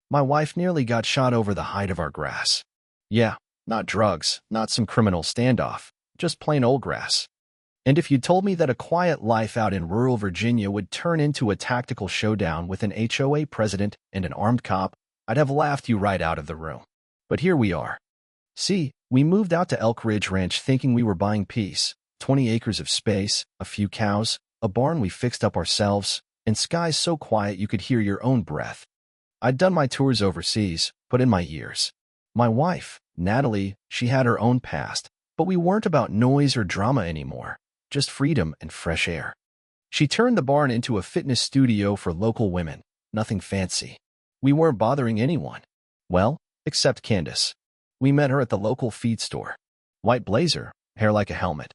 My wife nearly got shot over the height of our grass. Yeah, not drugs, not some criminal standoff, just plain old grass. And if you'd told me that a quiet life out in rural Virginia would turn into a tactical showdown with an HOA president and an armed cop, I'd have laughed you right out of the room. But here we are. See, we moved out to Elk Ridge Ranch thinking we were buying peace, 20 acres of space, a few cows, a barn we fixed up ourselves, and skies so quiet you could hear your own breath. I'd done my tours overseas, put in my years. My wife, Natalie, she had her own past, but we weren't about noise or drama anymore, just freedom and fresh air. She turned the barn into a fitness studio for local women, nothing fancy. We weren't bothering anyone. Well, except Candace. We met her at the local feed store. White blazer, hair like a helmet,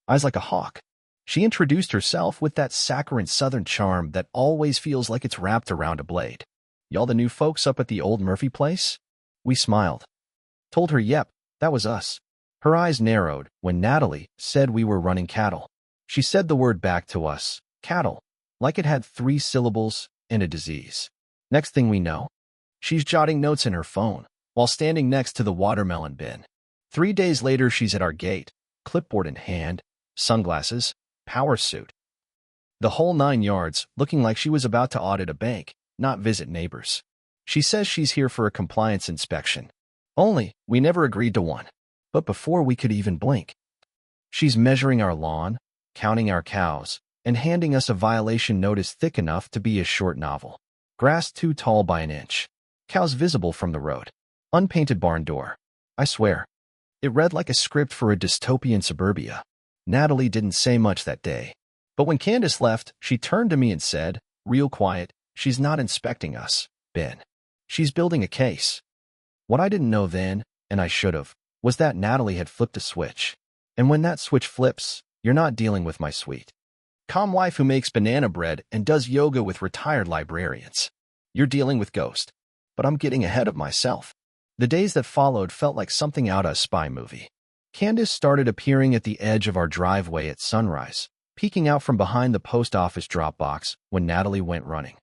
eyes like a hawk. She introduced herself with that saccharine southern charm that always feels like it's wrapped around a blade. Y'all the new folks up at the old Murphy place? We smiled. Told her yep, that was us. Her eyes narrowed when Natalie said we were running cattle. She said the word back to us, cattle, like it had 3 syllables and a disease. Next thing we know, she's jotting notes in her phone while standing next to the watermelon bin. 3 days later, she's at our gate, clipboard in hand, sunglasses, power suit. The whole 9 yards, looking like she was about to audit a bank, not visit neighbors. She says she's here for a compliance inspection. Only, we never agreed to one. But before we could even blink, she's measuring our lawn, counting our cows, and handing us a violation notice thick enough to be a short novel. Grass too tall by an inch. Cows visible from the road. Unpainted barn door. I swear, it read like a script for a dystopian suburbia. Natalie didn't say much that day. But when Candace left, she turned to me and said, real quiet, she's not inspecting us, Ben. She's building a case. What I didn't know then, and I should have, was that Natalie had flipped a switch. And when that switch flips, you're not dealing with my sweet, calm wife who makes banana bread and does yoga with retired librarians. You're dealing with Ghost. But I'm getting ahead of myself. The days that followed felt like something out of a spy movie. Candace started appearing at the edge of our driveway at sunrise, peeking out from behind the post office drop box when Natalie went running.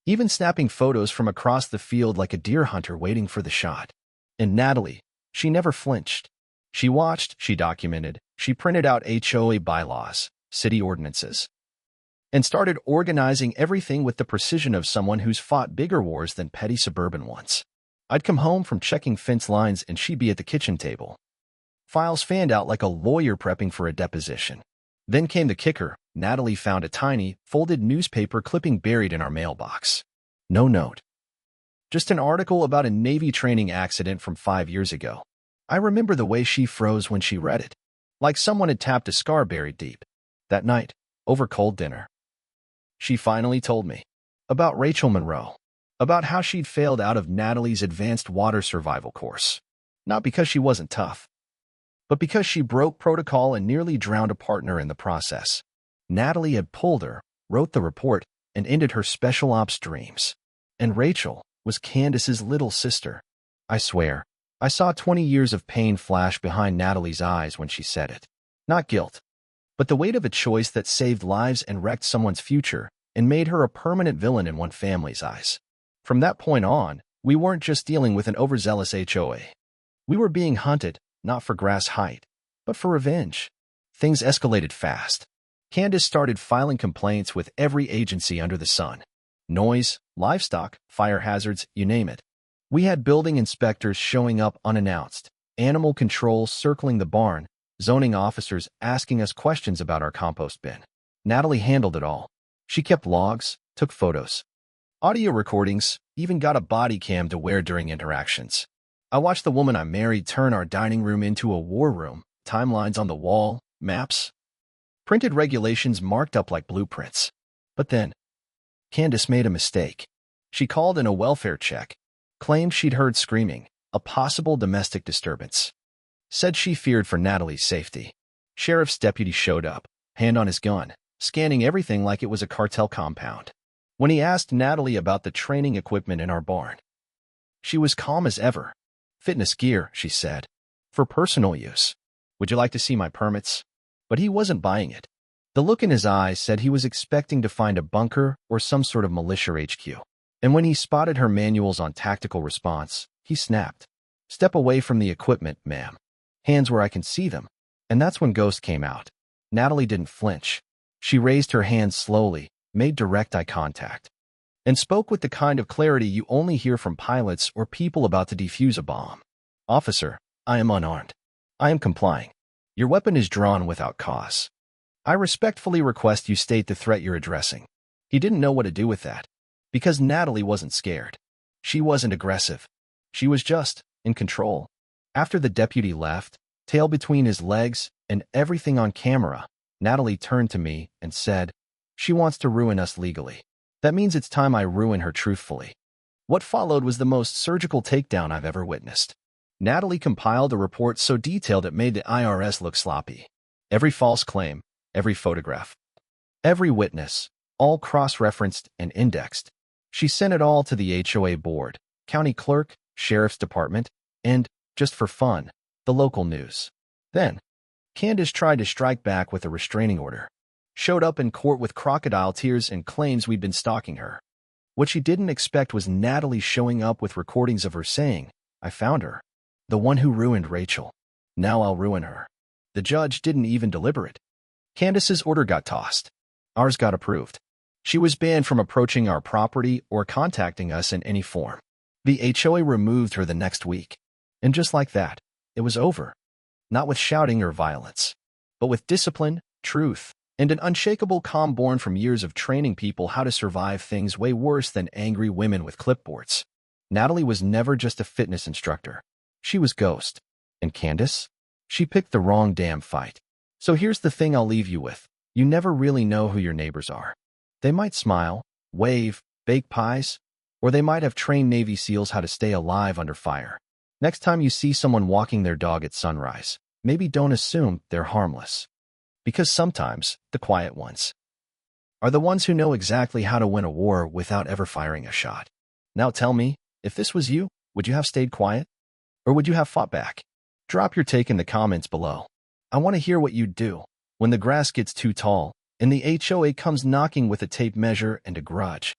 Even snapping photos from across the field like a deer hunter waiting for the shot. And Natalie, she never flinched. She watched, she documented, she printed out HOA bylaws, city ordinances, and started organizing everything with the precision of someone who's fought bigger wars than petty suburban ones. I'd come home from checking fence lines and she'd be at the kitchen table. Files fanned out like a lawyer prepping for a deposition. Then came the kicker. Natalie found a tiny, folded newspaper clipping buried in our mailbox. No note. Just an article about a Navy training accident from 5 years ago. I remember the way she froze when she read it, like someone had tapped a scar buried deep. That night, over cold dinner, she finally told me about Rachel Monroe, about how she'd failed out of Natalie's advanced water survival course. Not because she wasn't tough, but because she broke protocol and nearly drowned a partner in the process. Natalie had pulled her, wrote the report, and ended her special ops dreams. And Rachel was Candace's little sister. I swear, I saw 20 years of pain flash behind Natalie's eyes when she said it. Not guilt, but the weight of a choice that saved lives and wrecked someone's future and made her a permanent villain in one family's eyes. From that point on, we weren't just dealing with an overzealous HOA. We were being hunted, not for grass height, but for revenge. Things escalated fast. Candace started filing complaints with every agency under the sun. Noise, livestock, fire hazards, you name it. We had building inspectors showing up unannounced, animal control circling the barn, zoning officers asking us questions about our compost bin. Natalie handled it all. She kept logs, took photos, audio recordings, even got a body cam to wear during interactions. I watched the woman I married turn our dining room into a war room, timelines on the wall, maps, printed regulations marked up like blueprints. But then, Candace made a mistake. She called in a welfare check, claimed she'd heard screaming, a possible domestic disturbance. Said she feared for Natalie's safety. Sheriff's deputy showed up, hand on his gun, scanning everything like it was a cartel compound. When he asked Natalie about the training equipment in our barn, she was calm as ever. Fitness gear, she said, for personal use. Would you like to see my permits? But he wasn't buying it. The look in his eyes said he was expecting to find a bunker or some sort of militia HQ. And when he spotted her manuals on tactical response, he snapped. Step away from the equipment, ma'am. Hands where I can see them. And that's when Ghost came out. Natalie didn't flinch. She raised her hands slowly, made direct eye contact, and spoke with the kind of clarity you only hear from pilots or people about to defuse a bomb. Officer, I am unarmed. I am complying. Your weapon is drawn without cause. I respectfully request you state the threat you're addressing. He didn't know what to do with that, because Natalie wasn't scared. She wasn't aggressive. She was just in control. After the deputy left, tail between his legs and everything on camera, Natalie turned to me and said, "She wants to ruin us legally. That means it's time I ruin her truthfully." What followed was the most surgical takedown I've ever witnessed. Natalie compiled a report so detailed it made the IRS look sloppy. Every false claim, every photograph, every witness, all cross-referenced and indexed. She sent it all to the HOA board, county clerk, sheriff's department, and, just for fun, the local news. Then, Candace tried to strike back with a restraining order. Showed up in court with crocodile tears and claims we'd been stalking her. What she didn't expect was Natalie showing up with recordings of her saying, "I found her. The one who ruined Rachel. Now I'll ruin her." The judge didn't even deliberate. Candace's order got tossed. Ours got approved. She was banned from approaching our property or contacting us in any form. The HOA removed her the next week. And just like that, it was over. Not with shouting or violence, but with discipline, truth, and an unshakable calm born from years of training people how to survive things way worse than angry women with clipboards. Natalie was never just a fitness instructor. She was Ghost. And Candace? She picked the wrong damn fight. So here's the thing I'll leave you with. You never really know who your neighbors are. They might smile, wave, bake pies, or they might have trained Navy SEALs how to stay alive under fire. Next time you see someone walking their dog at sunrise, maybe don't assume they're harmless. Because sometimes, the quiet ones are the ones who know exactly how to win a war without ever firing a shot. Now tell me, if this was you, would you have stayed quiet? Or would you have fought back? Drop your take in the comments below. I want to hear what you'd do when the grass gets too tall and the HOA comes knocking with a tape measure and a grudge.